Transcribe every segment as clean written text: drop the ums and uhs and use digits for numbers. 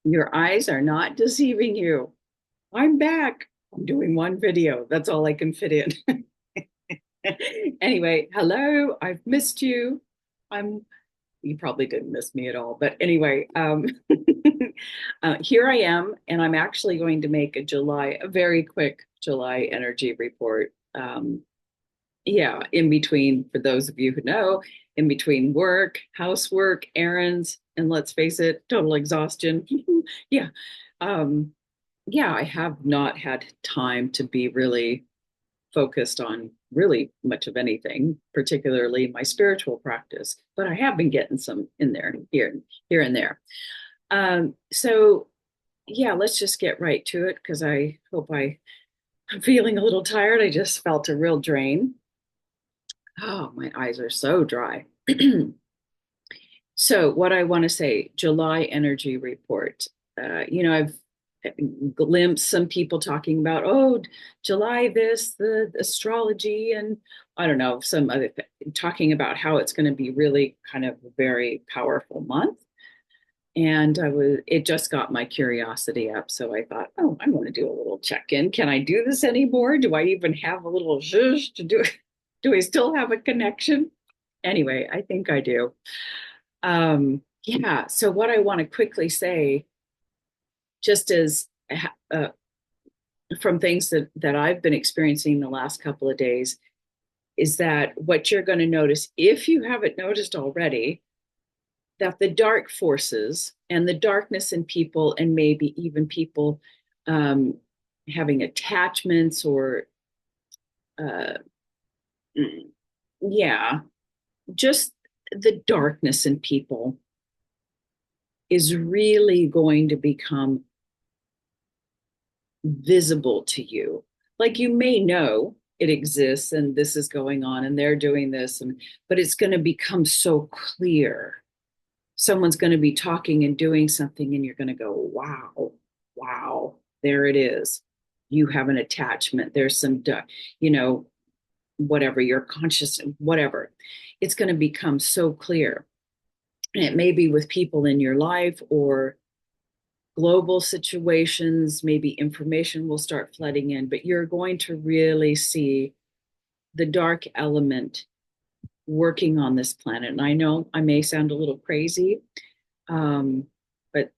Your eyes are not deceiving you. I'm back. I'm doing one video. That's all I can fit in. Anyway, hello. I've missed you. I'm You probably didn't miss me at all, but anyway, here I am, and I'm actually going to make a very quick July energy report. Yeah, in between, for those of you who know, in between work, housework, errands, and let's face it, total exhaustion. Yeah. Um, yeah, I have not had time to be really focused on really much of anything, particularly my spiritual practice, but I have been getting some in there here and there. So yeah, let's just get right to it because I'm feeling a little tired. I just felt a real drain. Oh, my eyes are so dry. So, what I want to say, July energy report. I've glimpsed some people talking about, oh, July this, the astrology, and I don't know, some other talking about how it's going to be really kind of a very powerful month. And it just got my curiosity up. So I thought, oh, I'm going to do a little check in. Can I do this anymore? Do I even have a little zhuzh to do it? Do I still have a connection? Anyway, I think I do. Yeah. So what I want to quickly say, just as uh, from things that I've been experiencing the last couple of days, is that what you're going to notice, if you haven't noticed already, that the dark forces and the darkness in people, and maybe even people um, having attachments or, uh, yeah, just the darkness in people is really going to become visible to you. Like you may know it exists and this is going on and they're doing this, but it's going to become so clear. Someone's going to be talking and doing something and you're going to go, wow, wow, there it is. You have an attachment. There's some, you know, whatever your conscious, whatever. It's going to become so clear. And it may be with people in your life or global situations, maybe information will start flooding in, but you're going to really see the dark element working on this planet. And I know I may sound a little crazy, but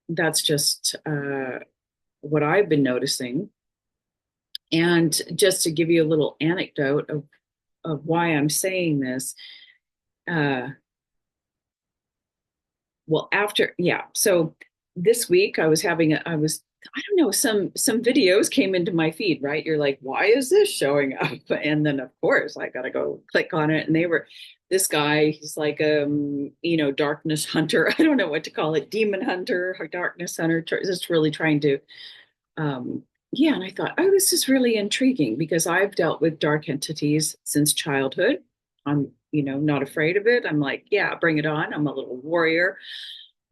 that's just what I've been noticing. And just to give you a little anecdote of why I'm saying this, uh, well, yeah, so this week I don't know, some videos came into my feed, right? You're like, why is this showing up? And then of course I gotta go click on it. And this guy, he's like darkness hunter. I don't know what to call it, demon hunter or darkness hunter, just really trying to yeah, and I thought, oh, this is really intriguing because I've dealt with dark entities since childhood. I'm, not afraid of it. I'm like, yeah, bring it on. I'm a little warrior.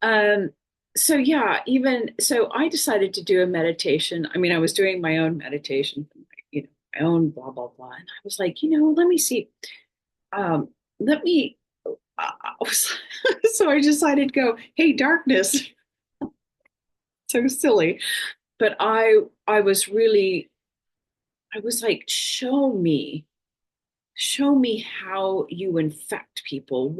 Um, so yeah, even so, I decided to do a meditation. I mean, I was doing my own meditation, my own blah blah blah, and I was like, let me see. Um, let me. So I decided to go, hey, darkness. So silly, but I was really, I was like, show me how you infect people.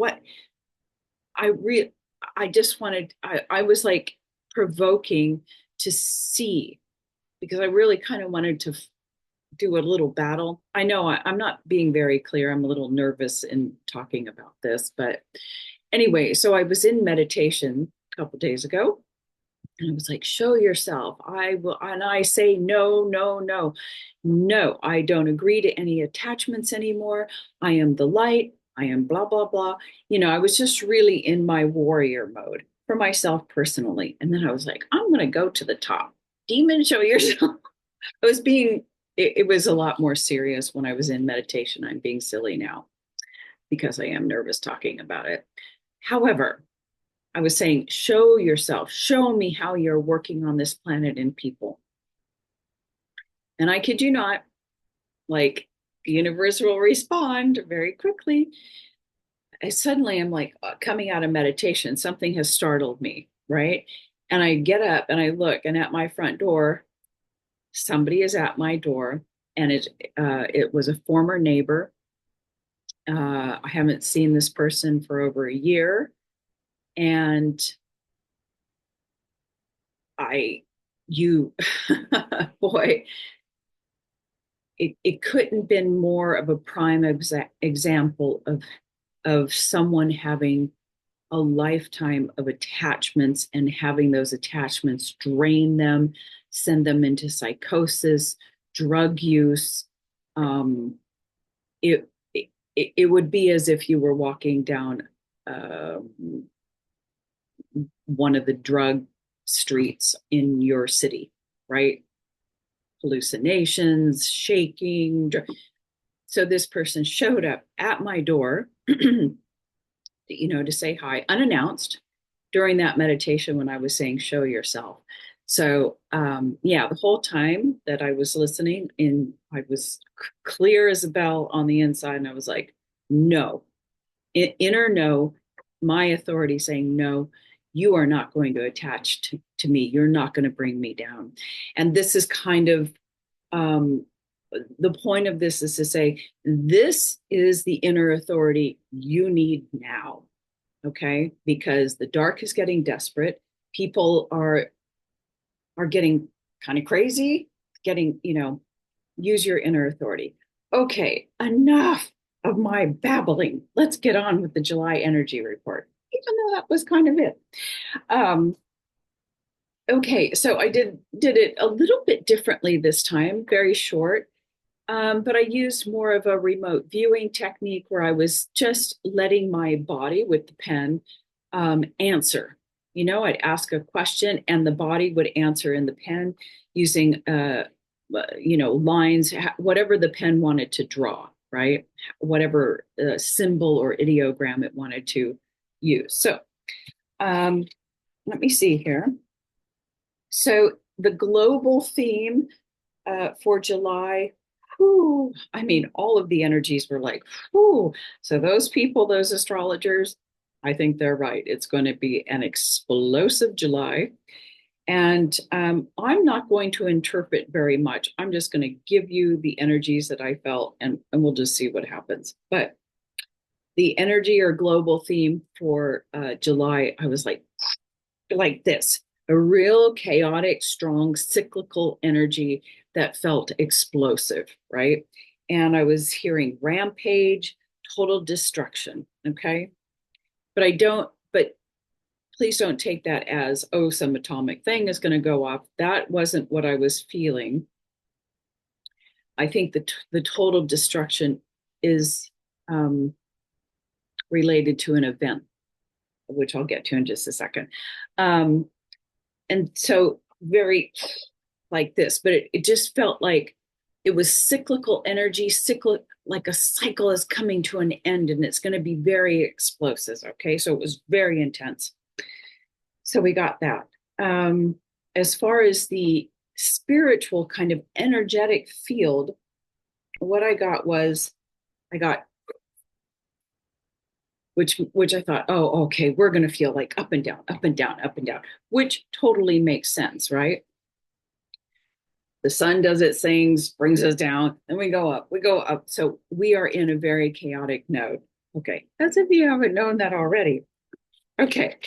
I re I just wanted, I was like provoking to see because I really kind of wanted to do a little battle. I know I'm not being very clear. I'm a little nervous in talking about this, but anyway, so I was in meditation a couple days ago. And I was like, show yourself. I will. And I say, no, no, no, no, I don't agree to any attachments anymore. I am the light. I am blah, blah, blah. I was just really in my warrior mode for myself personally. And then I was like, I'm going to go to the top. Demon, show yourself. I was being, it was a lot more serious when I was in meditation. I'm being silly now because I am nervous talking about it. However, I was saying, show yourself, show me how you're working on this planet and people. And I kid you not, like the universe will respond very quickly. I suddenly am like coming out of meditation, something has startled me, right? And I get up and I look, and at my front door, somebody is at my door, and it was a former neighbor. I haven't seen this person for over a year, and I, you, boy, it couldn't been more of a prime example of someone having a lifetime of attachments and having those attachments drain them, send them into psychosis, drug use. Um, it, it would be as if you were walking down uh, one of the drug streets in your city, right? Hallucinations, shaking. So this person showed up at my door, to say hi unannounced during that meditation when I was saying, show yourself. So, yeah, the whole time that I was listening, I was clear as a bell on the inside, and I was like, no, inner no, my authority saying, no, you are not going to attach to me. You're not going to bring me down. And this is kind of um, the point of this is to say, this is the inner authority you need now. Okay. Because the dark is getting desperate. People are getting kind of crazy, getting, use your inner authority. Okay, enough of my babbling. Let's get on with the July energy report, even though that was kind of it. Um, okay, so I did it a little bit differently this time, very short. But I used more of a remote viewing technique where I was just letting my body with the pen answer. I'd ask a question and the body would answer in the pen using, lines, whatever the pen wanted to draw, right? Whatever symbol or ideogram it wanted to use. So um, let me see here. So the global theme for July, whew, I mean, all of the energies were like, whew. So those people, those astrologers, I think they're right. It's going to be an explosive July. And I'm not going to interpret very much. I'm just going to give you the energies that I felt, and we'll just see what happens. But the energy or global theme for July, I was like this, a real chaotic, strong, cyclical energy that felt explosive, right? And I was hearing rampage, total destruction. Okay. But please don't take that as, oh, some atomic thing is going to go off. That wasn't what I was feeling. I think the total destruction is related to an event, which I'll get to in just a second. Um, and so very like this, but it just felt like it was cyclical energy, like a cycle is coming to an end and it's going to be very explosive. Okay. So it was very intense. So we got that. As far as the spiritual kind of energetic field, what I got which I thought, oh, okay, we're going to feel like up and down, up and down, up and down, which totally makes sense, right? The sun does its things, brings us down, and we go up, we go up. So we are in a very chaotic node. Okay, as if you haven't known that already. Okay,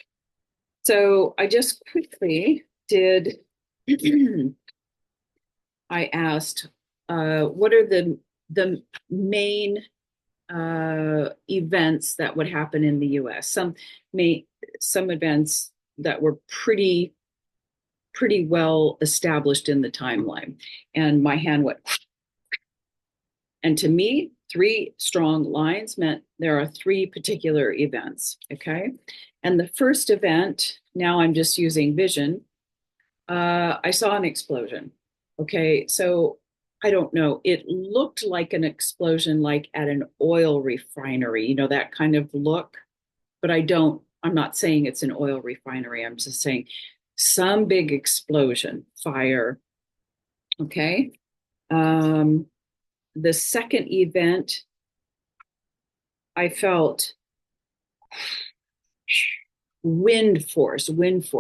so I just quickly did, I asked, what are the main events that would happen in the US? Some events that were pretty well established in the timeline. And my hand went, and to me, three strong lines meant there are three particular events. Okay. And the first event, now I'm just using vision, I saw an explosion. Okay. So I don't know. It looked like an explosion, like at an oil refinery, that kind of look. But I'm not saying it's an oil refinery. I'm just saying some big explosion, fire. Okay. Um, the second event, I felt wind force.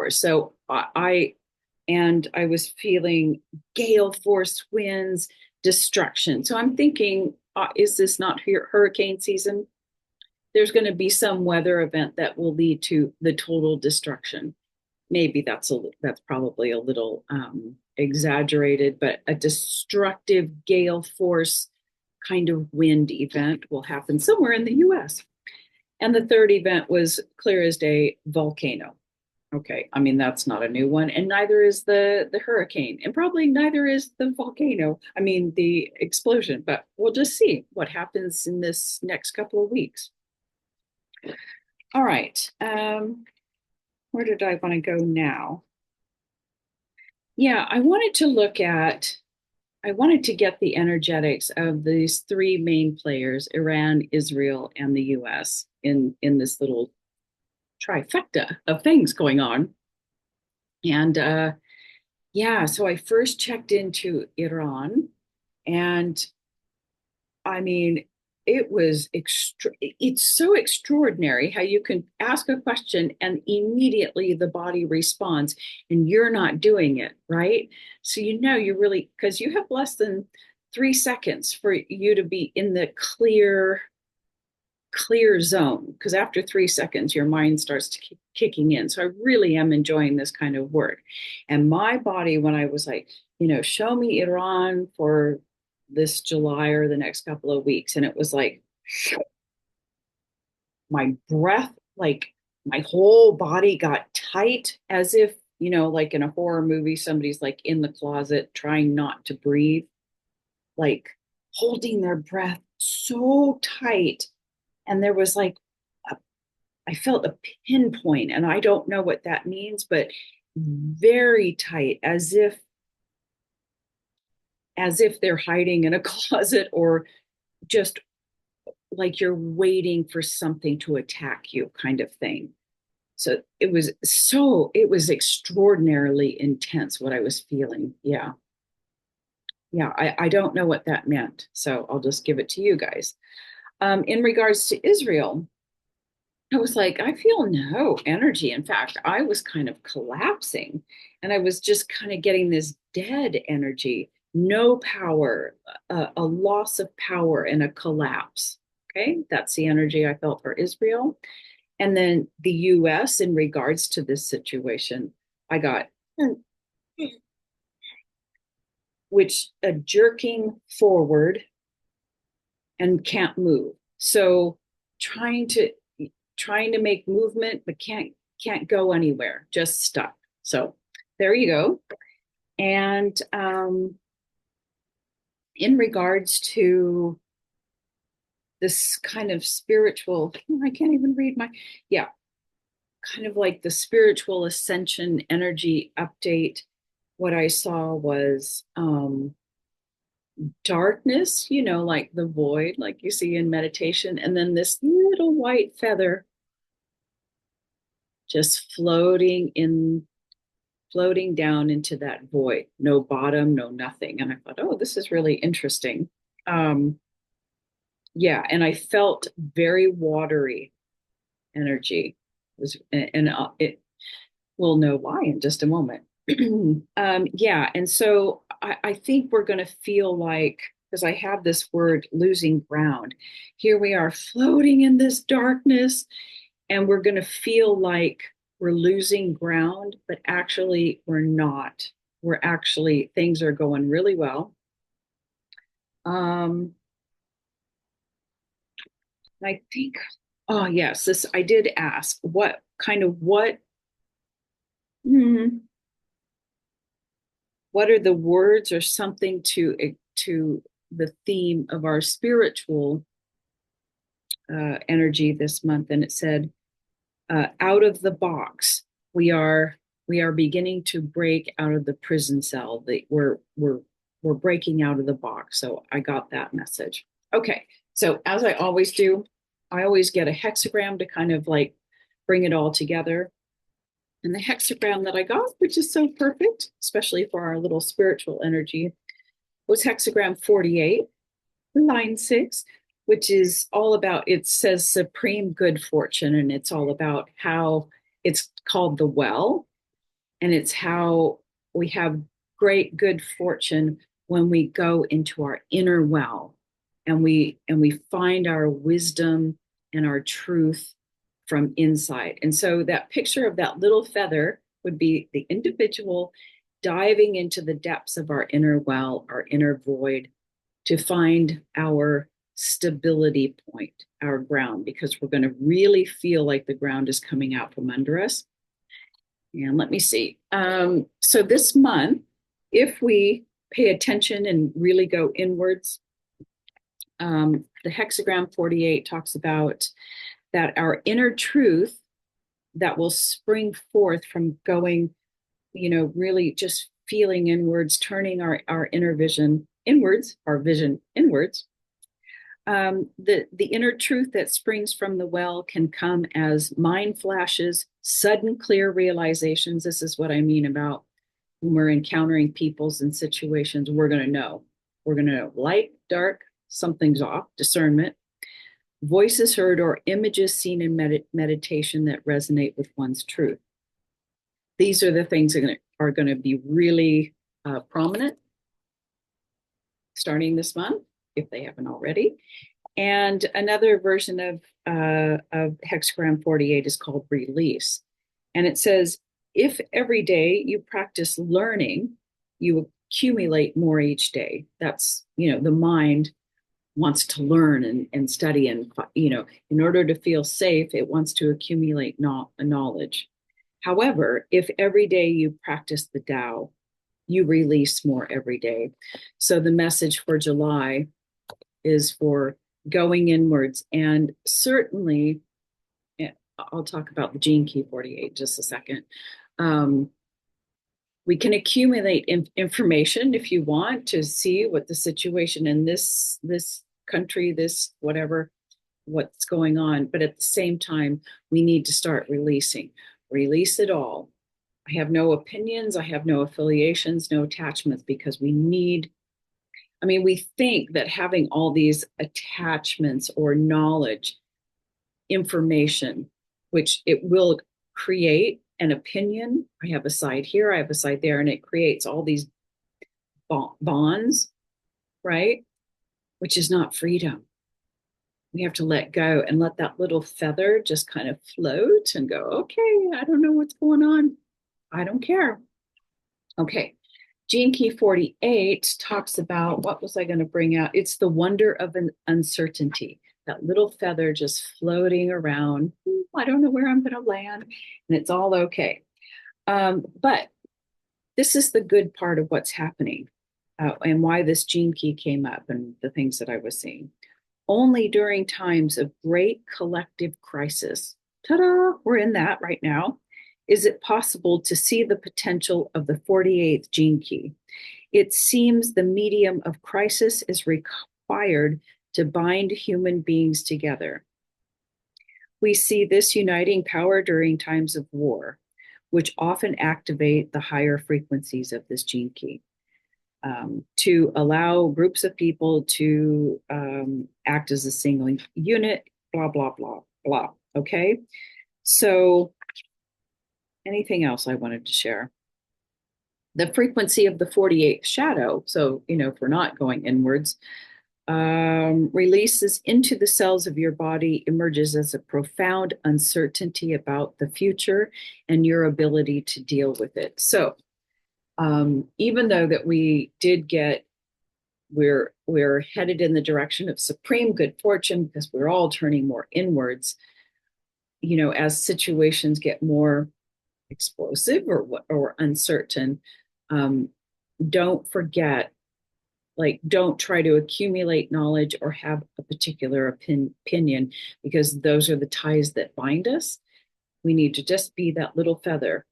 So I and I was feeling gale force winds, destruction. So I'm thinking, is this not hurricane season? There's going to be some weather event that will lead to the total destruction. Maybe that's probably a little exaggerated, but a destructive gale force kind of wind event will happen somewhere in the U.S. And the third event was clear as day volcano. Okay, I mean that's not a new one, and neither is the hurricane, and probably neither is the volcano. I mean the explosion, but we'll just see what happens in this next couple of weeks. All right, where did I want to go now? Yeah, I wanted to get the energetics of these three main players, Iran, Israel, and the US in this little trifecta of things going on. And yeah, so I first checked into Iran, and I mean, it's so extraordinary how you can ask a question and immediately the body responds and you're not doing it, right? So you know you're really, because you have less than 3 seconds for you to be in the clear zone, because after 3 seconds your mind starts to kicking in. So I really am enjoying this kind of work. And my body, when I was like, show me Iran for this July or the next couple of weeks, and it was like my breath, like my whole body got tight, as if, like in a horror movie, somebody's like in the closet trying not to breathe, like holding their breath so tight. And there was like I felt a pinpoint, and I don't know what that means, but very tight, as if they're hiding in a closet, or just like you're waiting for something to attack you, kind of thing. So it was extraordinarily intense what I was feeling. Yeah. Yeah. I don't know what that meant. So I'll just give it to you guys. In regards to Israel, I was like, I feel no energy. In fact, I was kind of collapsing, and I was just kind of getting this dead energy, no power, a loss of power, and a collapse. Okay, that's the energy I felt for Israel. And then the US, in regards to this situation, I got, which a jerking forward and can't move. So trying to trying to make movement but can't go anywhere, just stuck. So there you go. And in regards to this kind of spiritual, I can't even read my, yeah, kind of like the spiritual ascension energy update, what I saw was darkness, like the void, like you see in meditation, and then this little white feather just floating down into that void, no bottom, no nothing. And I thought, oh, this is really interesting. Um, yeah, and I felt very watery energy. It was, and it we'll know why in just a moment. Yeah, and so I think we're going to feel like, because I have this word losing ground. Here we are floating in this darkness, and we're going to feel like we're losing ground, but actually we're not. We're actually, things are going really well. I think, oh yes, this I did ask hmm, what are the words or something to the theme of our spiritual energy this month, and it said, out of the box. We are beginning to break out of the prison cell. We're breaking out of the box. So I got that message. Okay, so as I always do, I always get a hexagram to kind of like bring it all together. And the hexagram that I got, which is so perfect, especially for our little spiritual energy, was hexagram 48, line 6, which is all about, it says supreme good fortune, and it's all about how it's called the well. And it's how we have great good fortune when we go into our inner well and we find our wisdom and our truth from inside. And so that picture of that little feather would be the individual diving into the depths of our inner well, our inner void, to find our stability point, our ground, because we're going to really feel like the ground is coming out from under us. And let me see. So this month, if we pay attention and really go inwards, the hexagram 48 talks about that our inner truth that will spring forth from going, really just feeling inwards, turning our inner vision inwards, our vision inwards. The inner truth that springs from the well can come as mind flashes, sudden clear realizations. This is what I mean about when we're encountering peoples and situations. We're going to know. We're going to know light, dark, something's off, discernment, voices heard, or images seen in meditation that resonate with one's truth. These are the things that are going to be really prominent starting this month, if they haven't already. And another version of hexagram 48 is called release. And it says, if every day you practice learning, you accumulate more each day. That's, the mind wants to learn and study. And, in order to feel safe, it wants to accumulate knowledge. However, if every day you practice the Tao, you release more every day. So the message for July is for going inwards. And certainly, I'll talk about the gene key 48 just a second. We can accumulate information if you want to see what the situation in this country, this whatever, what's going on. But at the same time, we need to start release it all. I have no opinions. I have no affiliations, no attachments, because we think that having all these attachments or knowledge, information, which it will create an opinion. I have a side here, I have a side there, and it creates all these bonds, right? Which is not freedom. We have to let go and let that little feather just kind of float and go, okay, I don't know what's going on. I don't care. Okay. Gene Key 48 talks about, what was I going to bring out? It's the wonder of an uncertainty, that little feather just floating around. I don't know where I'm going to land, and it's all okay. But this is the good part of what's happening and why this gene key came up and the things that I was seeing. Only during times of great collective crisis, ta-da, we're in that right now, is it possible to see the potential of the 48th gene key. It seems the medium of crisis is required to bind human beings together. We see this uniting power during times of war, which often activate the higher frequencies of this gene key, to allow groups of people to act as a single unit, blah, blah, blah, blah. Okay. So anything else I wanted to share? The frequency of the 48th shadow. So, if we're not going inwards, releases into the cells of your body, emerges as a profound uncertainty about the future and your ability to deal with it. So, even though that we did we're headed in the direction of supreme good fortune because we're all turning more inwards, as situations get more explosive or uncertain, don't forget, don't try to accumulate knowledge or have a particular opinion, because those are the ties that bind us. We need to just be that little feather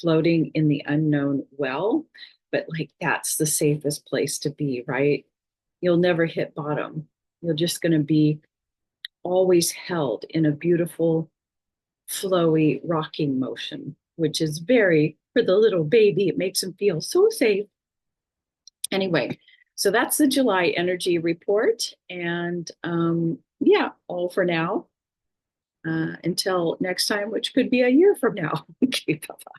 floating in the unknown well, but that's the safest place to be, right? You'll never hit bottom. You're just going to be always held in a beautiful, flowy, rocking motion, which is very, for the little baby, it makes him feel so safe. Anyway, so that's the July energy report. And all for now. Until next time, which could be a year from now. Okay, bye-bye.